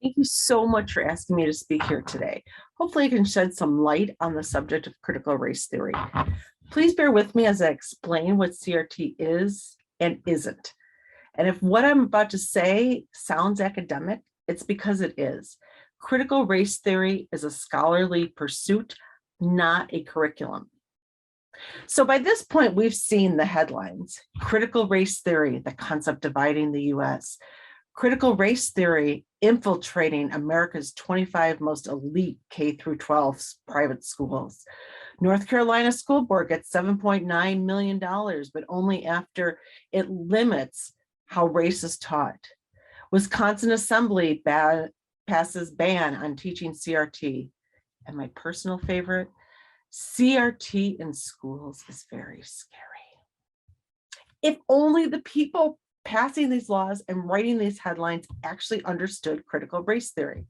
Thank you so much for asking me to speak here today. Hopefully I can shed some light on the subject of critical race theory. Please bear with me as I explain what CRT is and isn't. And if what I'm about to say sounds academic, it's because it is. Critical race theory is a scholarly pursuit, not a curriculum. So by this point, we've seen the headlines: critical race theory, the concept dividing the US; critical race theory infiltrating America's 25 most elite K through 12 private schools. North Carolina School Board gets $7.9 million, but only after it limits how race is taught. Wisconsin Assembly passes ban on teaching CRT. And my personal favorite, CRT in schools is very scary. If only the people passing these laws and writing these headlines actually understood critical race theory.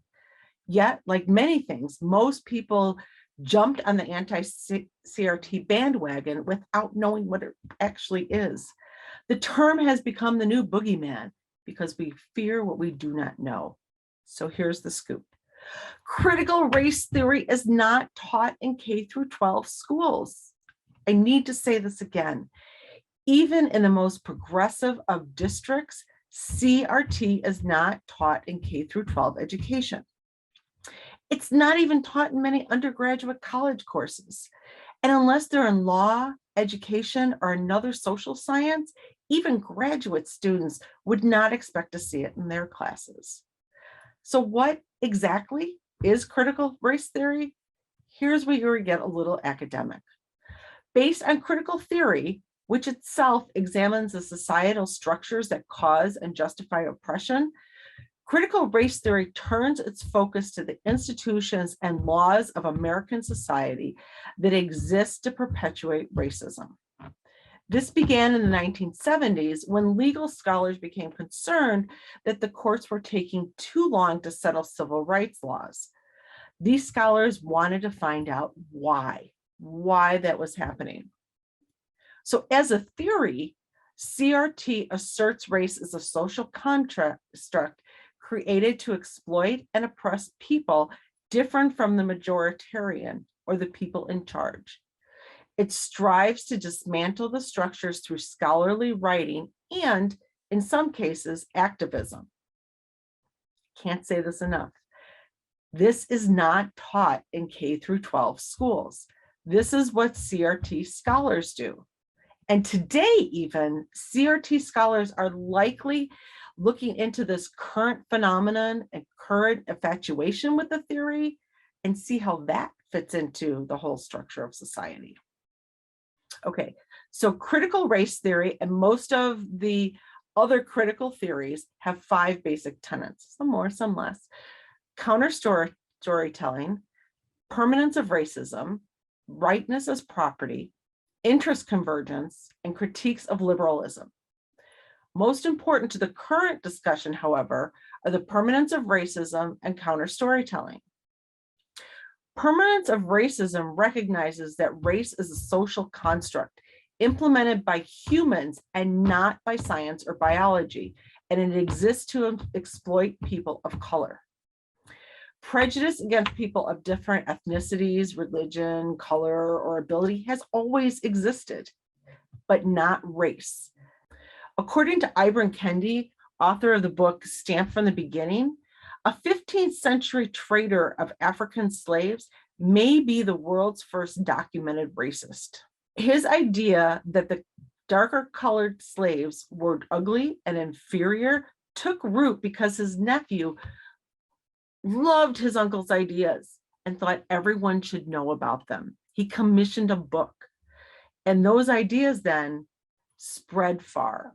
Yet, like many things, most people jumped on the anti-CRT bandwagon without knowing what it actually is. The term has become the new boogeyman because we fear what we do not know. So here's the scoop. Critical race theory is not taught in K through 12 schools. I need to say this again. Even in the most progressive of districts, CRT is not taught in K through 12 education. It's not even taught in many undergraduate college courses. And unless they're in law, education, or another social science, even graduate students would not expect to see it in their classes. So what exactly is critical race theory? Here's where you get a little academic. Based on critical theory, which itself examines the societal structures that cause and justify oppression, critical race theory turns its focus to the institutions and laws of American society that exist to perpetuate racism. This began in the 1970s when legal scholars became concerned that the courts were taking too long to settle civil rights laws. These scholars wanted to find out why that was happening. So as a theory, CRT asserts race as a social construct created to exploit and oppress people different from the majoritarian or the people in charge. It strives to dismantle the structures through scholarly writing and, in some cases, activism. Can't say this enough. This is not taught in K through 12 schools. This is what CRT scholars do. And today, even, CRT scholars are likely looking into this current phenomenon and current infatuation with the theory and see how that fits into the whole structure of society. Okay, so critical race theory and most of the other critical theories have 5 basic tenets, some more, some less. Counter storytelling, permanence of racism, rightness as property, interest convergence, and critiques of liberalism. Most important to the current discussion, however, are the permanence of racism and counter storytelling. Permanence of racism recognizes that race is a social construct implemented by humans and not by science or biology, and it exists to exploit people of color. Prejudice against people of different ethnicities, religion, color, or ability has always existed, but not race. According to Ibram Kendi, author of the book Stamped from the Beginning, a 15th century trader of African slaves may be the world's first documented racist. His idea that the darker colored slaves were ugly and inferior took root because his nephew loved his uncle's ideas and thought everyone should know about them. He commissioned a book, and those ideas then spread far.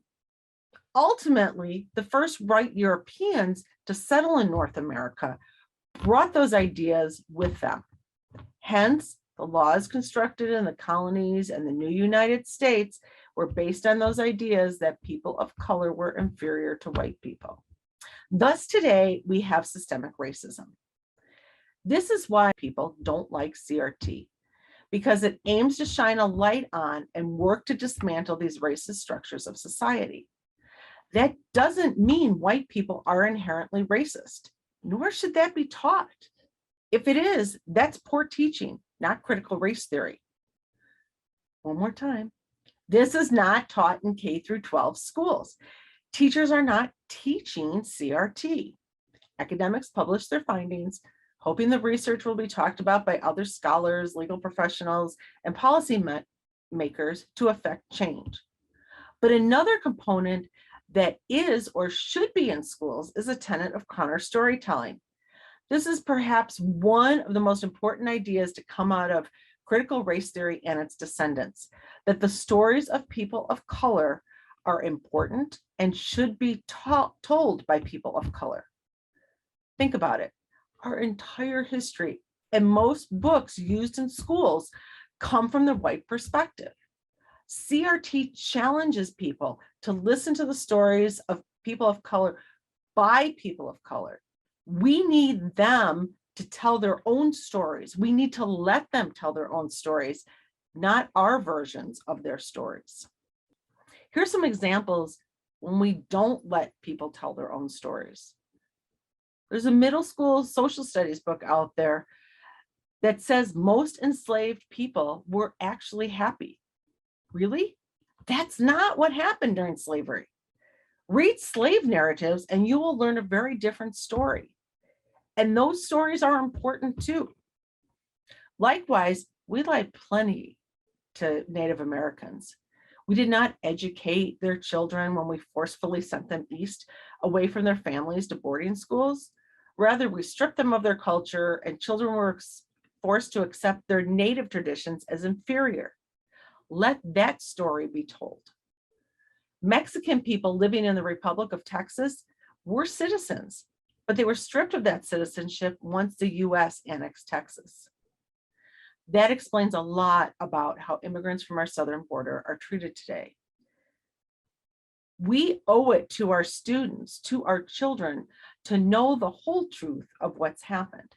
Ultimately, the first white Europeans to settle in North America brought those ideas with them. Hence, the laws constructed in the colonies and the new United States were based on those ideas that people of color were inferior to white people. Thus, today, we have systemic racism. This is why people don't like CRT, because it aims to shine a light on and work to dismantle these racist structures of society. That doesn't mean white people are inherently racist. nor should that be taught. If it is, that's poor teaching, not critical race theory. One more time. This is not taught in K through 12 schools. Teachers are not teaching CRT. Academics publish their findings, hoping the research will be talked about by other scholars, legal professionals, and policy makers to affect change. But another component that is or should be in schools is a tenet of counter storytelling. This is perhaps one of the most important ideas to come out of critical race theory and its descendants, that the stories of people of color are important and should be told by people of color. Think about it. Our entire history and most books used in schools come from the white perspective. CRT challenges people to listen to the stories of people of color by people of color. We need them to tell their own stories. We need to let them tell their own stories, not our versions of their stories. Here's some examples when we don't let people tell their own stories. There's a middle school social studies book out there that says most enslaved people were actually happy. Really? That's not what happened during slavery. Read slave narratives and you will learn a very different story. And those stories are important too. Likewise, we lied plenty to Native Americans. We did not educate their children when we forcefully sent them east away from their families to boarding schools. Rather, we stripped them of their culture and children were forced to accept their native traditions as inferior. Let that story be told. Mexican people living in the Republic of Texas were citizens, but they were stripped of that citizenship once the US annexed Texas. That explains a lot about how immigrants from our southern border are treated today. We owe it to our students, to our children, to know the whole truth of what's happened.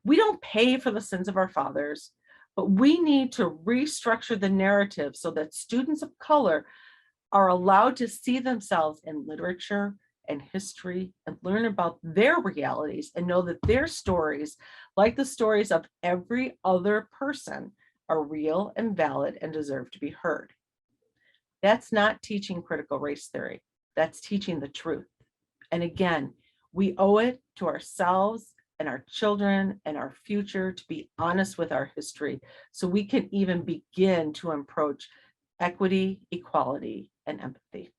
We don't pay for the sins of our fathers, but we need to restructure the narrative so that students of color are allowed to see themselves in literature and history and learn about their realities and know that their stories, like the stories of every other person, are real and valid and deserve to be heard. That's not teaching critical race theory. That's teaching the truth. And again, we owe it to ourselves and our children and our future to be honest with our history so we can even begin to approach equity, equality, and empathy.